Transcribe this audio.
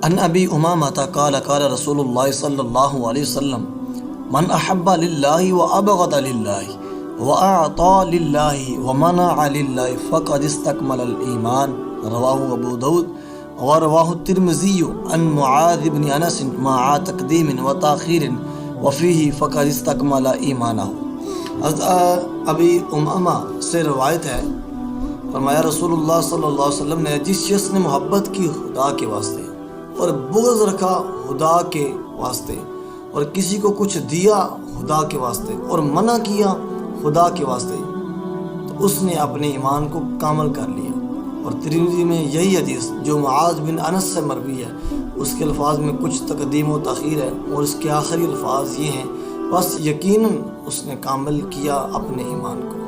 عن ابی امامۃ قال قال رسول اللہ صلی اللہ علیہ وسلم من احب للہ وابغض للہ واعطى للہ ومنع للہ فقد استکمل الایمان، رواہ ابو داود ورواہ الترمذی عن معاذ بن انس مع تقدیم وتاخیر وفیہ فقد استکمل ایمانہ۔ حضرت ابی امامہ سے روایت ہے، فرمایا رسول اللہ صلی اللہ علیہ وسلم نے جس شخص نے محبت کی خدا کے واسطے اور بغض رکھا خدا کے واسطے، اور کسی کو کچھ دیا خدا کے واسطے اور منع کیا خدا کے واسطے، تو اس نے اپنے ایمان کو کامل کر لیا۔ اور ترمذی میں یہی حدیث جو معاذ بن انس سے مروی ہے، اس کے الفاظ میں کچھ تقدیم و تاخیر ہے، اور اس کے آخری الفاظ یہ ہیں، بس یقیناً اس نے کامل کیا اپنے ایمان کو۔